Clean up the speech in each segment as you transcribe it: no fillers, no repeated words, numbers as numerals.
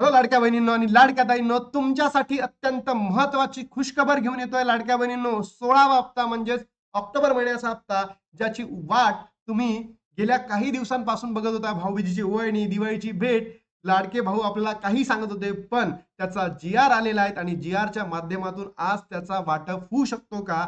हो लाडक्या बहिणींनो आणि लाडक्या ताईंनो, तुमच्यासाठी अत्यंत महत्वाची खुशखबर घेऊन येतोय लाडक्या बहिणींनो. 16वा हप्ता म्हणजेच ऑक्टोबर महिन्याचा हप्ता, ज्याची वाट तुम्ही गेल्या काही दिवसांपासून बघत होता. भाऊबीजेची ओवाळणी, दिवाळीची भेट, लाडके भाऊ आपल्याला काही सांगत होते, पण त्याचा जी आर आलेला आहे आणि जी आरच्या माध्यमातून आज त्याचा वाटप होऊ शकतो का,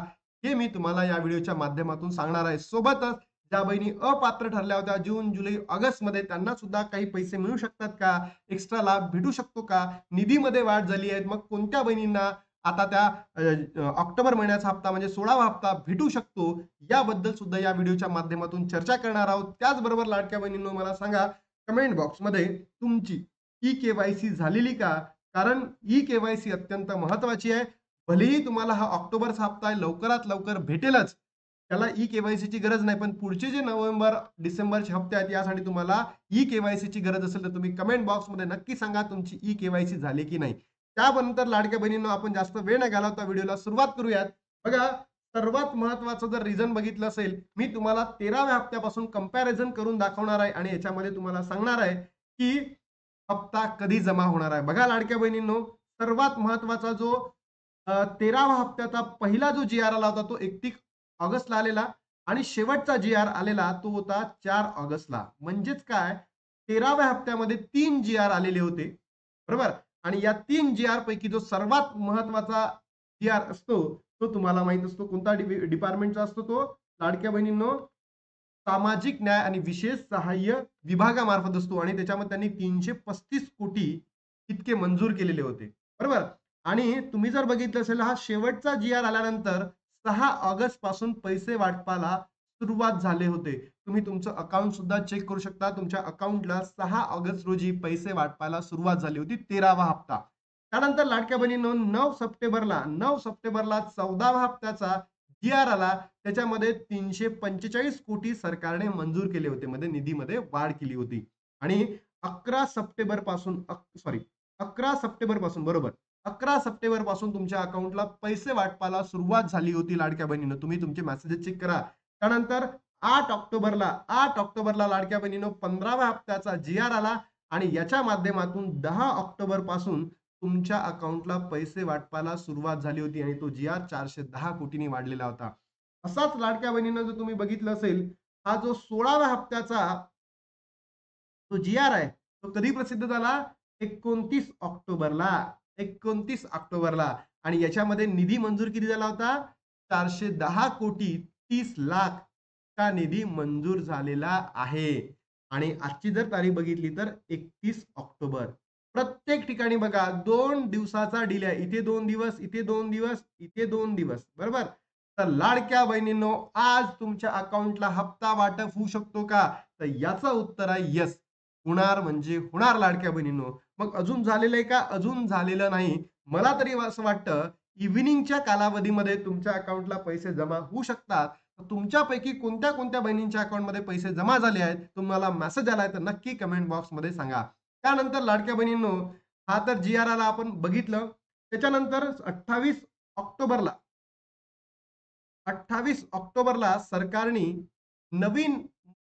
हे मी तुम्हाला या व्हिडिओच्या माध्यमातून सांगणार आहे. सोबतच ज्या बहिणी अपात्र ठरल्या होत्या जून, जुलै, ऑगस्ट मध्ये, त्यांना सुद्धा काही पैसे मिळू शकतात का, एक्स्ट्रा लाभ भेटू शकतो का, निधीमध्ये वाढ झाली आहे, मग कोणत्या बहिणींना आता त्या ऑक्टोबर महिन्याचा हप्ता म्हणजे 16वा हप्ता भेटू शकतो, याबद्दल सुद्धा या व्हिडिओच्या माध्यमातून चर्चा करणार आहोत. त्याचबरोबर लाडक्या बहिणींनो, मला सांगा कमेंट बॉक्समध्ये तुमची ई केवायसी झालेली का, कारण ई केवायसी अत्यंत महत्वाची आहे. भलेही तुम्हाला हा ऑक्टोबरचा हप्ता आहे, लवकरात लवकर भेटेलच, त्याला ई केवायसी ची गरज नाही, पण पुढचे जे नोव्हेंबर डिसेंबरचे हप्ते आहेत यासाठी तुम्हाला ई केवायसी ची गरज असेल तर तुम्ही कमेंट बॉक्समध्ये नक्की सांगा तुमची ई केवायसी झाली की नाही. त्यानंतर लाडक्या बहिणींनो, आपण जास्त वेळ न घालवता व्हिडिओला सुरुवात करूयात. बघा, सर्वात महत्वाचं जर रिझन बघितलं असेल, मी तुम्हाला 13व्या हप्त्यापासून कंपॅरिझन करून दाखवणार आहे आणि याच्यामध्ये तुम्हाला सांगणार आहे की हप्ता कधी जमा होणार आहे. बघा लाडक्या बहिणींनो, सर्वात महत्वाचा जो 13व्या हप्त्याचा पहिला जो जी आर आला होता तो 31 ऑगस्टला आलेला आणि शेवटचा जी आर आलेला तो होता 4 ऑगस्टला. म्हणजेच काय, 13व्या हप्त्यामध्ये 3 जी आर आलेले होते, बरोबर. आणि या 3 जी आर पैकी जो सर्वात महत्वाचा जी आर असतो तो तुम्हाला माहित असतो कोणता डिपार्टमेंटचा असतो. तो लाडक्या बहिणींनो सामाजिक न्याय आणि विशेष सहाय्य विभागामार्फत असतो आणि त्याच्यामध्ये त्यांनी 335 कोटी इतके मंजूर केलेले होते, बरोबर. आणि तुम्ही जर बघितलं असेल, हा शेवटचा जी आर आल्यानंतर 6 ऑगस्ट पासून पैसे वाटपाला सुरुवात झाले होते. तुम्ही तुमचं अकाउंट सुद्धा चेक करू शकता. तुमच्या अकाउंटला 6 ऑगस्ट रोजी पैसे वाटपाला सुरुवात झाली होती, 13वा हप्ता. त्यानंतर लाडक्या बहिणींनो, 9 सप्टेंबरला 14व्या हप्त्याचा जी आर आला. त्याच्यामध्ये 345 कोटी सरकारने मंजूर केले होते, मध्ये निधीमध्ये वाढ केली होती. आणि 11 सप्टेंबर पासून सॉरी 11 सप्टेंबर पासून, बरोबर, 11 सप्टेंबर पासून तुमच्या अकाउंटला पैसे वाटपाला सुरुवात झाली होती लाडक्या बहिणीनं. तुम्ही तुमचे मेसेजेस चेक करा. त्यानंतर 8 ऑक्टोबरला लाडक्या बहिणीनं 15व्या हप्त्याचा जी आर आला आणि याच्या माध्यमातून 10 ऑक्टोबर पासून तुमच्या अकाउंटला पैसे वाटपाला सुरुवात झाली होती आणि तो जी आर 410 कोटींनी वाढलेला होता. असाच लाडक्या बहिणीनं जर तुम्ही बघितलं असेल, हा जो 16व्या हप्त्याचा तो जी आर आहे तो कधी प्रसिद्ध झाला, 29 ऑक्टोबरला. 29 ऑक्टोबरला. आणि याच्यामध्ये निधी मंजूर किती झाला होता, 410 कोटी 30 लाख का निधी मंजूर झालेला आहे. आणि आजची जर तारीख बघितली तर 31 ऑक्टोबर. प्रत्येक ठिकाणी बघा 2 दिवसाचा डिले आहे. इथे 2 दिवस, इथे 2 दिवस, इथे 2 दिवस, बरोबर. तर लाडक्या बहिणींनो, आज तुमच्या अकाउंटला हप्ता वाटप होऊ शकतो का, तर याचं उत्तर आहे यस. होणार म्हणजे होणार लाडक्या बहिणींनो. मग अजून झालेलं आहे का, अजून झालेलं नाही. मला तरी असं वाटतं इव्हिनिंगच्या कालावधीमध्ये तुमच्या अकाउंटला पैसे जमा होऊ शकतात. तुमच्यापैकी कोणत्या कोणत्या बहिणींच्या अकाउंटमध्ये पैसे जमा झाले आहेत, तुम्हाला मेसेज आलाय तर नक्की कमेंट बॉक्समध्ये सांगा. त्यानंतर लाडक्या बहिणींनो, हा तर जी आर आला आपण बघितलं. त्याच्यानंतर 28 ऑक्टोबरला 28 ऑक्टोबरला सरकारने नवीन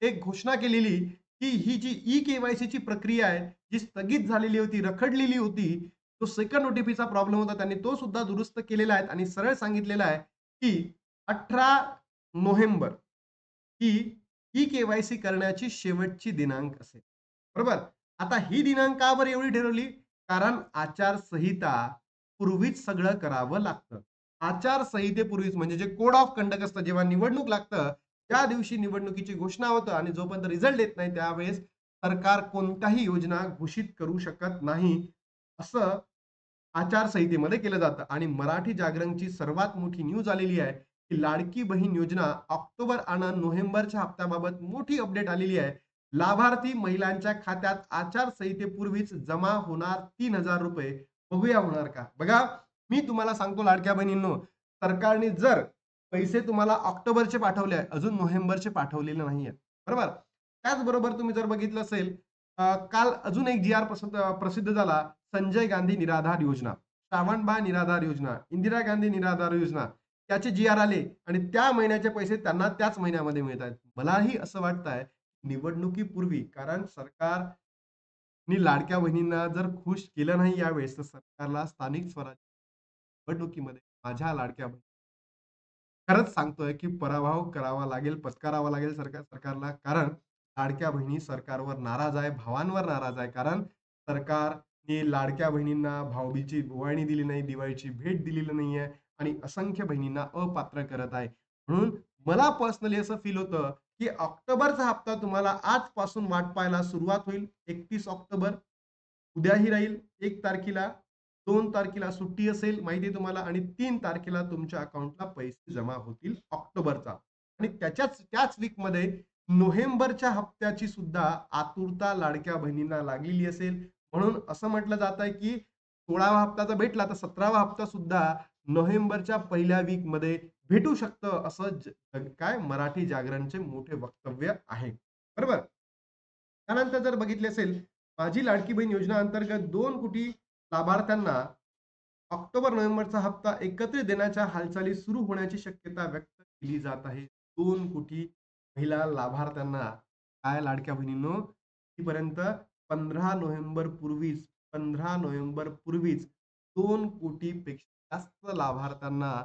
एक घोषणा केलेली की ही जी ई केवायसी ची प्रक्रिया आहे, जी स्थगित झालेली होती, रखडलेली होती, तो सेकंड ओटीपीचा प्रॉब्लेम होता, त्यांनी तो सुद्धा दुरुस्त केलेला आहे आणि सरळ सांगितलेलं आहे की 18 नोव्हेंबर ही ई केवायसी करण्याची शेवटची दिनांक असेल, बरोबर. आता ही दिनांक का बरं एवढी ठरवली, कारण आचारसंहिता पूर्वीच सगळं करावं लागतं. आचारसंहितेपूर्वीच म्हणजे जे कोड ऑफ कंडक्ट असतं, जेव्हा निवडणूक लागतं त्या दिवशी निवडणुकीची घोषणा होतं आणि जोपर्यंत रिझल्ट येत नाही त्यावेळेस सरकार कोणत्याही योजना घोषित करू शकत नाही, असं आचारसंहितेमध्ये केलं जातं. आणि मराठी जागरणची सर्वात मोठी न्यूज आलेली आहे की लाडकी बहीण योजना ऑक्टोबर आणि नोव्हेंबरच्या हप्त्याबाबत मोठी अपडेट आलेली आहे. लाभार्थी महिलांच्या खात्यात आचारसंहितेपूर्वीच जमा होणार 3,000 रुपये. बघूया होणार का. बघा, मी तुम्हाला सांगतो लाडक्या बहिणींनो, सरकारने जर पैसे तुम्हाला ऑक्टोबरचे पाठवले आहे, अजून नोव्हेंबरचे पाठवलेले नाही आहेत, बरोबर. त्याचबरोबर तुम्ही जर बघितलं असेल, काल अजून एक जी आर प्रसिद्ध झाला, संजय गांधी निराधार योजना, श्रावणबाळ निराधार योजना, इंदिरा गांधी निराधार योजना, त्याचे जी आर आले आणि त्या महिन्याचे पैसे त्यांना त्याच महिन्यामध्ये मिळत आहेत. मलाही असं वाटतंय निवडणुकीपूर्वी, कारण सरकार आणि लाडक्या बहिणींना जर खुश केलं नाही यावेळेस, तर सरकारला स्थानिक स्वराज्य निवडणुकीमध्ये माझ्या लाडक्या बहिणी खरंच सांगतोय, की पराभव करावा लागेल, पत्करावा लागेल सरकारला. कारण लाडक्या बहिणी सरकारवर नाराज आहे, भावांवर नाराज आहे. कारण सरकारने लाडक्या बहिणींना भाऊबीजेची ओवाळणी दिली नाही, दिवाळीची भेट दिलेली नाहीये आणि असंख्य बहिणींना अपात्र करत आहे. म्हणून मला पर्सनली असं फील होतं, की ऑक्टोबरचा हप्ता तुम्हाला आजपासून वाट पाहायला सुरुवात होईल. 31 ऑक्टोबर उद्याही राहील 1 तारखेला, 2 तारखेला सुट्टी असेल माहिती आहे तुम्हाला आणि 3 तारखेला तुमच्या अकाउंटला पैसे जमा होतील ऑक्टोबरचा. आणि त्याच वीकमध्ये नोव्हेंबरच्या हप्त्याची सुद्धा आतुरता लाडक्या बहिणींना लागलेली असेल. म्हणून असं म्हटलं जात आहे, की 16वा हप्ता जर भेटला तर 17वा हप्ता सुद्धा नोव्हेंबरच्या पहिल्या वीकमध्ये भेटू शकतं असं काय मराठी जागरणचे मोठे वक्तव्य आहे. बरोबर? त्यानंतर जर बघितले असेल, माझी लाडकी बहीण योजना अंतर्गत 2 कोटी लाभार्थ्यांना ऑक्टोबर-नोव्हेंबरचा हप्ता एकत्रित देण्याच्या हालचाली सुरू होण्याची शक्यता व्यक्त केली जात आहे. 2 कोटी महिला लाभार्थ्यांना काय लाडक्या बहिणींनो, पर्यंत 15 नोव्हेंबर पूर्वीच 15 नोव्हेंबर पूर्वीच 2 कोटीपेक्षा जास्त लाभार्थ्यांना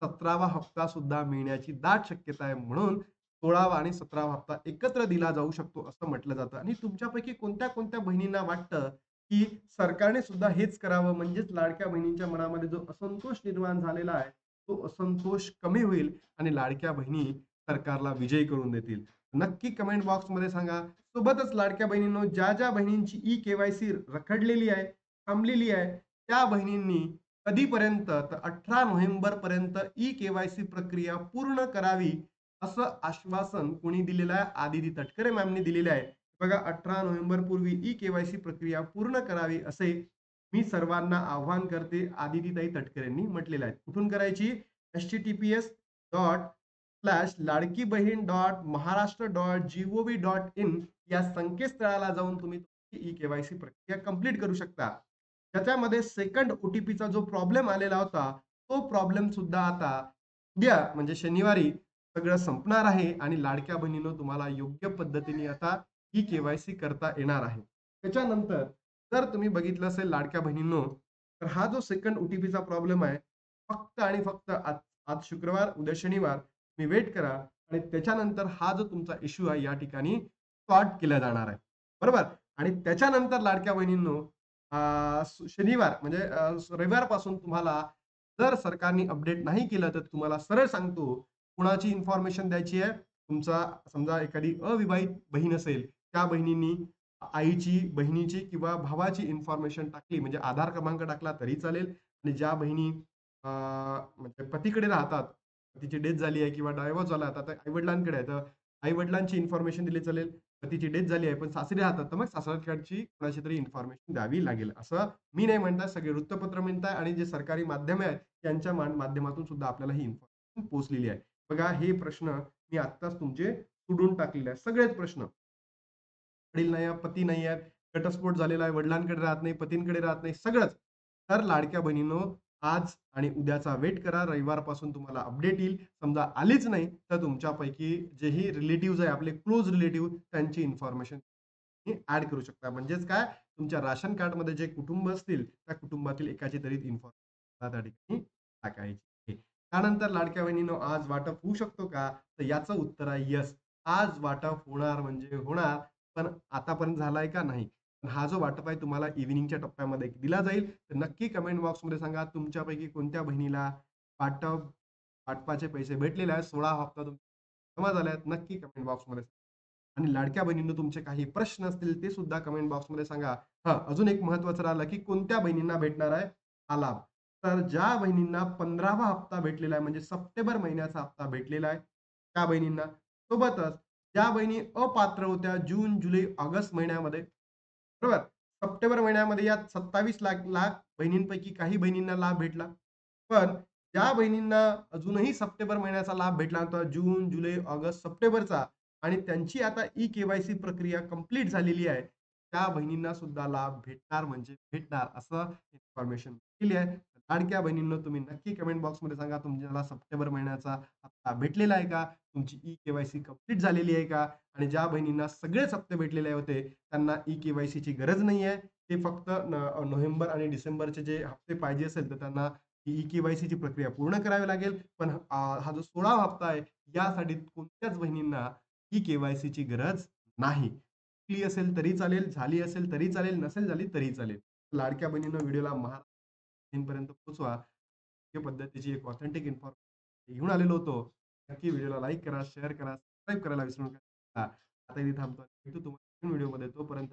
17वा हप्ता सुद्धा मिळण्याची दाट शक्यता आहे. म्हणून 16वा आणि 17वा हप्ता एकत्र दिला जाऊ शकतो असं म्हटलं जातं. आणि तुमच्यापैकी कोणत्या-कोणत्या बहिणींना वाटतं, की सरकारने सुद्धा हेच करावं म्हणजेच लाडक्या बहिणींच्या मनामध्ये जो असंतोष निर्माण झालेला आहे, तो असंतोष कमी होईल आणि लाडक्या बहिणी सरकारला विजयी करून देतील. नक्की कमेंट बॉक्समध्ये सांगा. सोबतच लाडक्या बहिणींनो, ज्या बहिणींची ई-के-वाय-सी रखडलेली आहे, थांबलेली आहे, त्या बहिणींनी कधीपर्यंत तर 18 नोव्हेंबर पर्यंत ई-के-वाय-सी प्रक्रिया पूर्ण करावी, असं आश्वासन कोणी दिलेलं आहे? आदिती तटकरे मॅमनी दिलेलं आहे. बघा 18 नोव्हेंबर पूर्वी ई-के-वाय-सी प्रक्रिया पूर्ण करावी असे मी सर्वांना आव्हान करते, आदितीताई तटकरेंनी म्हटलेलं आहे. कुठून करायची? https://ladkibhin.maharashtra.gov.in या संकेतस्थळाला जाऊन तुम्ही ई-के-वाय-सी प्रक्रिया कंप्लीट करू शकता. त्याच्यामध्ये सेकंड ओ-टी-पीचा जो प्रॉब्लेम आलेला होता, तो प्रॉब्लेम सुद्धा आता उद्या म्हणजे शनिवारी सगळं संपणार आहे आणि लाडक्या बहिणींनो तुम्हाला योग्य पद्धतीने आता ही के-वाय-सी करता येणार आहे. त्याच्यानंतर जर तुम्ही बघितलं असेल लाडक्या बहिणींनो, तर हा जो सेकंड ओ-टी-पीचा प्रॉब्लेम आहे, फक्त आणि फक्त आज आज शुक्रवार, उद्या शनिवार तुम्ही वेट करा आणि त्याच्यानंतर हा जो तुमचा इश्यू आहे या ठिकाणी सॉर्ट केला जाणार आहे. बरोबर? आणि त्याच्यानंतर लाडक्या बहिणींनो शनिवार म्हणजे रविवारपासून तुम्हाला जर सरकारने अपडेट नाही केलं, तर तुम्हाला सरळ सांगतो, कुणाची इन्फॉर्मेशन द्यायची आहे. तुमचा समजा एखादी अविवाहित बहीण असेल, त्या बहिणींनी आईची, बहिणीची किंवा भावाची इन्फॉर्मेशन टाकली म्हणजे आधार क्रमांक टाकला तरी चालेल आणि ज्या बहिणी म्हणजे पतीकडे राहतात, पतीची डेथ झाली आहे किंवा डायव्होर्स झाला आता तर आई-वडिलांकडे आहे, तर आई-वडिलांची इन्फॉर्मेशन दिली चालेल. पतीची डेथ झाली आहे, पण सासरी राहतात, तर मग सासरकडची कोणाची तरी इन्फॉर्मेशन द्यावी लागेल. असं मी नाही म्हणत सगळे वृत्तपत्र म्हणताय आणि जे सरकारी माध्यमे आहेत, त्यांच्या माध्यमातून सुद्धा आपल्याला ही इन्फॉर्मेशन पोहोचलेली आहे. बघा हे प्रश्न मी आत्ताच तुमचे सोडून टाकलेले आहेत. सगळेच प्रश्न. वडील नाही आहे, पती नाही आहेत, घटस्फोट झालेला आहे, वडिलांकडे राहत नाही, पतींकडे राहत नाही, सगळंच. तर लाडक्या बहिणींनो, आज आणि उद्याचा वेट करा. रविवारपासून तुम्हाला अपडेट येईल. समजा आलीच नाही, तर तुमच्यापैकी जेही रिलेटिव्हज आहे, आपले क्लोज रिलेटिव्ह त्यांची इन्फॉर्मेशन ॲड करू शकता. म्हणजेच काय, तुमच्या राशन कार्डमध्ये जे कुटुंब असतील, त्या कुटुंबातील एकाची तरी इन्फॉर्मेशन त्या ठिकाणी टाकायची आहे. त्यानंतर लाडक्या बहिणींनो, आज वाटप होऊ शकतो का? तर याचं उत्तर आहे येस. आज वाटप होणार म्हणजे होणार, पण आतापर्यंत झालाय का? नाही. पण हा जो वाटप आहे तुम्हाला इव्हनिंगच्या टप्प्यामध्ये दिला जाईल. तर नक्की कमेंट बॉक्समध्ये सांगा तुमच्यापैकी कोणत्या बहिणीला वाटप वाटपाचे पैसे भेटलेले आहेत. 16 हप्ता जमा झाले आहेत. नक्की कमेंट बॉक्समध्ये आणि लाडक्या बहिणींनो तुमचे काही प्रश्न असतील ते सुद्धा कमेंट बॉक्समध्ये सांगा. हां, अजून एक महत्त्वाचं राहिलं, की कोणत्या बहिणींना भेटणार आहे हा लाभ? तर ज्या बहिणींना 15वा हप्ता भेटलेला आहे म्हणजे सप्टेंबर महिन्याचा हप्ता भेटलेला आहे, त्या बहिणींना. सोबतच ज्या बहिणी अपात्र होत्या जून, जुलै, ऑगस्ट महिन्यामध्ये, बरोबर? सप्टेंबर महिन्यामध्ये या 27 लाख लाख बहिणींपैकी काही बहिणींना लाभ भेटला. पण ज्या बहिणींना अजूनही सप्टेंबर महिन्याचा लाभ भेटला नव्हता, जून, जुलै, ऑगस्ट, सप्टेंबरचा आणि त्यांची आता ई-के-वाय-सी प्रक्रिया कंप्लीट झालेली आहे, त्या बहिणींना सुद्धा लाभ भेटणार म्हणजे भेटणार असं इन्फॉर्मेशन दिली आहे. लाडक्या बहिणींनो, तुम्ही नक्की कमेंट बॉक्समध्ये सांगा तुम्हाला सप्टेंबर महिन्याचा हप्ता भेटलेला आहे का? तुमची ई-के-वाय-सी कंप्लीट झालेली आहे का? आणि ज्या बहिणींना सगळेच हप्ते भेटलेले होते, त्यांना ई-के-वाय-सीची गरज नाहीये. ते फक्त नोव्हेंबर आणि डिसेंबरचे जे हप्ते पाहिजे असेल, तर त्यांना ई-के-वाय-सीची प्रक्रिया पूर्ण करावी लागेल. पण हा जो 16वा हप्ता आहे, यासाठी कोणत्याच बहिणींना ई-के-वाय-सीची गरज नाही. केली असेल तरी चालेल, झाली असेल तरी चालेल, नसेल झाली तरी चालेल. लाडक्या बहिणींनो, व्हिडिओला पर्यंत पोहोचवा. योग्य पद्धतीची एक ऑथेंटिक इन्फॉर्मेशन घेऊन आलेलो होतो. नक्की व्हिडिओला लाईक करा, शेअर करा, सबस्क्राईब करायला विसरू नका. आता इथे थांबतो. भेटू तुम्हाला व्हिडिओमध्ये. तोपर्यंत